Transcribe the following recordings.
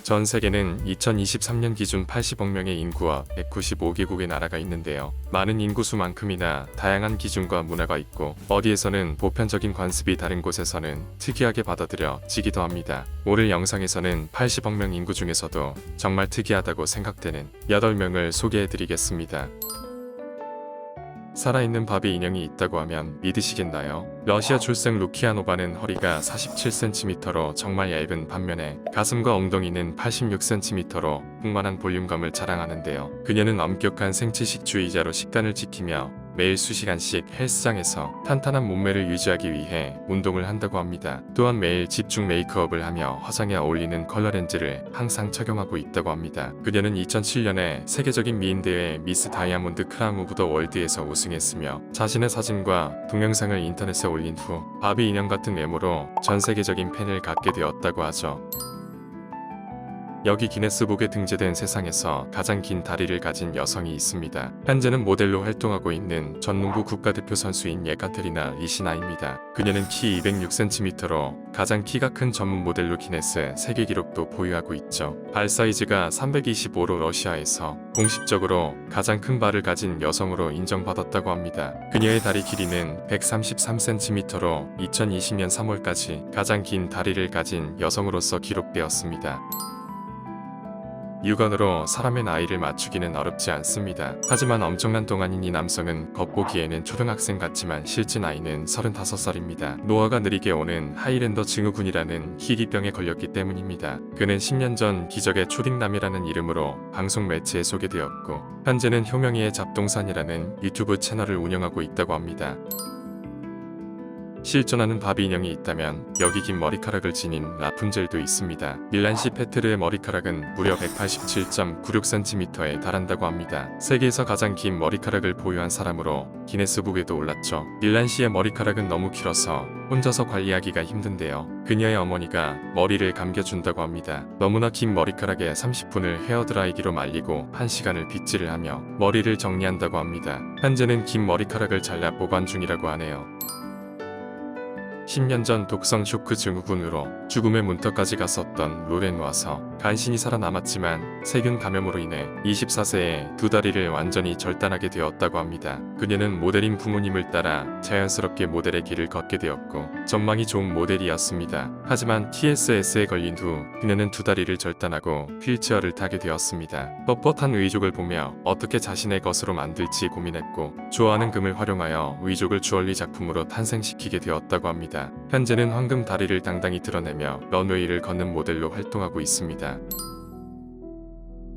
전 세계는 2023년 기준 80억 명의 인구와 195개국의 나라가 있는데요. 많은 인구수만큼이나 다양한 기준과 문화가 있고 어디에서는 보편적인 관습이 다른 곳에서는 특이하게 받아들여지기도 합니다. 오늘 영상에서는 80억 명 인구 중에서도 정말 특이하다고 생각되는 8명을 소개해드리겠습니다. 살아있는 바비 인형이 있다고 하면 믿으시겠나요? 러시아 출생 루키아노바는 허리가 47cm로 정말 얇은 반면에 가슴과 엉덩이는 86cm로 풍만한 볼륨감을 자랑하는데요. 그녀는 엄격한 생체식주의자로 식단을 지키며 매일 수시간씩 헬스장에서 탄탄한 몸매를 유지하기 위해 운동을 한다고 합니다. 또한 매일 집중 메이크업을 하며 화장에 어울리는 컬러 렌즈를 항상 착용하고 있다고 합니다. 그녀는 2007년에 세계적인 미인대회 미스 다이아몬드 크라운 오브 더 월드에서 우승했으며 자신의 사진과 동영상을 인터넷에 올린 후 바비 인형 같은 외모로 전 세계적인 팬을 갖게 되었다고 하죠. 여기 기네스북에 등재된 세상에서 가장 긴 다리를 가진 여성이 있습니다. 현재는 모델로 활동하고 있는 전농구 국가대표 선수인 예카테리나 리시나입니다. 그녀는 키 206cm로 가장 키가 큰 전문 모델로 기네스 세계 기록도 보유하고 있죠. 발 사이즈가 325로 러시아에서 공식적으로 가장 큰 발을 가진 여성으로 인정받았다고 합니다. 그녀의 다리 길이는 133cm로 2020년 3월까지 가장 긴 다리를 가진 여성으로서 기록되었습니다. 육안으로 사람의 나이를 맞추기는 어렵지 않습니다. 하지만 엄청난 동안인 이 남성은 겉보기에는 초등학생 같지만 실제 나이는 35살입니다. 노화가 느리게 오는 하이랜더 증후군이라는 희귀병에 걸렸기 때문입니다. 그는 10년 전 기적의 초딩남이라는 이름으로 방송 매체에 소개되었고 현재는 효명이의 잡동산이라는 유튜브 채널을 운영하고 있다고 합니다. 실존하는 바비 인형이 있다면 여기 긴 머리카락을 지닌 라푼젤도 있습니다. 밀란시 페트르의 머리카락은 무려 187.96cm에 달한다고 합니다. 세계에서 가장 긴 머리카락을 보유한 사람으로 기네스북에도 올랐죠. 밀란시의 머리카락은 너무 길어서 혼자서 관리하기가 힘든데요. 그녀의 어머니가 머리를 감겨준다고 합니다. 너무나 긴 머리카락에 30분을 헤어드라이기로 말리고 1시간을 빗질을 하며 머리를 정리한다고 합니다. 현재는 긴 머리카락을 잘라 보관 중이라고 하네요. 10년 전 독성 쇼크 증후군으로 죽음의 문턱까지 갔었던 로렌 와서 간신히 살아남았지만 세균 감염으로 인해 24세에 두 다리를 완전히 절단하게 되었다고 합니다. 그녀는 모델인 부모님을 따라 자연스럽게 모델의 길을 걷게 되었고 전망이 좋은 모델이었습니다. 하지만 TSS에 걸린 후 그녀는 두 다리를 절단하고 휠체어를 타게 되었습니다. 뻣뻣한 의족을 보며 어떻게 자신의 것으로 만들지 고민했고 좋아하는 금을 활용하여 의족을 주얼리 작품으로 탄생시키게 되었다고 합니다. 현재는 황금 다리를 당당히 드러내며 런웨이를 걷는 모델로 활동하고 있습니다.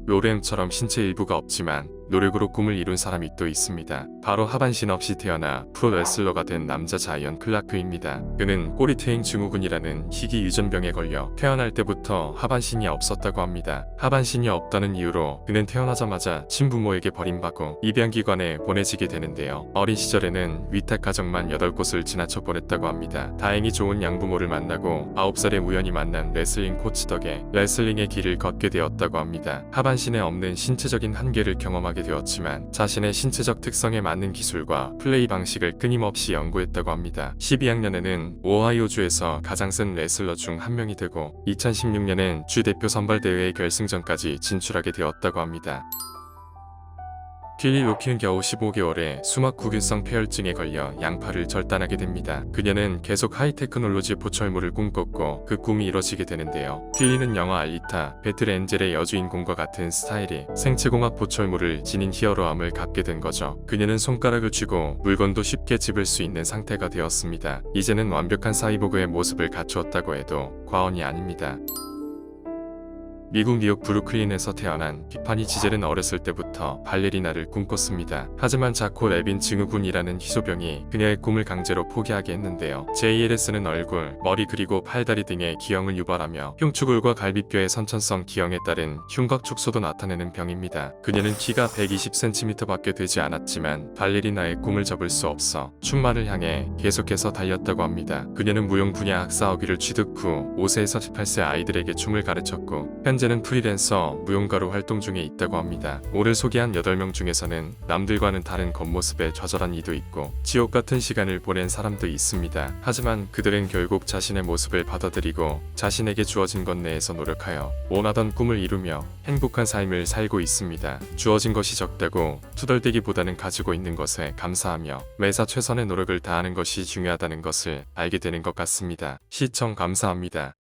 로렌처럼 신체 일부가 없지만 노력으로 꿈을 이룬 사람이 또 있습니다. 바로 하반신 없이 태어나 프로레슬러가 된 남자 자이언 클라크입니다. 그는 꼬리퇴행 증후군이라는 희귀 유전병에 걸려 태어날 때부터 하반신이 없었다고 합니다. 하반신이 없다는 이유로 그는 태어나자마자 친부모에게 버림받고 입양기관에 보내지게 되는데요. 어린 시절에는 위탁 가정만 8곳을 지나쳐 보냈다고 합니다. 다행히 좋은 양부모를 만나고 9살에 우연히 만난 레슬링 코치 덕에 레슬링의 길을 걷게 되었다고 합니다. 하반신에 없는 신체적인 한계를 경험하게 되었지만 자신의 신체적 특성에 맞는 기술과 플레이 방식을 끊임없이 연구했다고 합니다. 12학년에는 오하이오주에서 가장 센 레슬러 중 한 명이 되고 2016년엔 주 대표 선발대회의 결승전까지 진출하게 되었다고 합니다. 킬리 로키는 겨우 15개월에 수막구균성 폐혈증에 걸려 양팔을 절단하게 됩니다. 그녀는 계속 하이테크놀로지 보철물을 꿈꿨고 그 꿈이 이뤄지게 되는데요. 킬리는 영화 알리타, 배틀 엔젤의 여주인공과 같은 스타일의 생체공학 보철물을 지닌 히어로함을 갖게 된 거죠. 그녀는 손가락을 쥐고 물건도 쉽게 집을 수 있는 상태가 되었습니다. 이제는 완벽한 사이보그의 모습을 갖추었다고 해도 과언이 아닙니다. 미국 뉴욕 브루클린에서 태어난 티파니 지젤은 어렸을 때부터 발레리나를 꿈꿨습니다. 하지만 자코 레빈 증후군이라는 희소병이 그녀의 꿈을 강제로 포기하게 했는데요. JLS는 얼굴, 머리 그리고 팔다리 등의 기형을 유발하며 흉추골과 갈비뼈의 선천성 기형에 따른 흉곽 축소도 나타내는 병입니다. 그녀는 키가 120cm밖에 되지 않았지만 발레리나의 꿈을 접을 수 없어 춘마를 향해 계속해서 달렸다고 합니다. 그녀는 무용 분야 학사 학위를 취득 후 5세에서 18세 아이들에게 춤을 가르쳤고 현재 현재는 프리랜서, 무용가로 활동 중에 있다고 합니다. 오늘 소개한 8명 중에서는 남들과는 다른 겉모습에 좌절한 이도 있고 지옥 같은 시간을 보낸 사람도 있습니다. 하지만 그들은 결국 자신의 모습을 받아들이고 자신에게 주어진 것 내에서 노력하여 원하던 꿈을 이루며 행복한 삶을 살고 있습니다. 주어진 것이 적다고 투덜대기보다는 가지고 있는 것에 감사하며 매사 최선의 노력을 다하는 것이 중요하다는 것을 알게 되는 것 같습니다. 시청 감사합니다.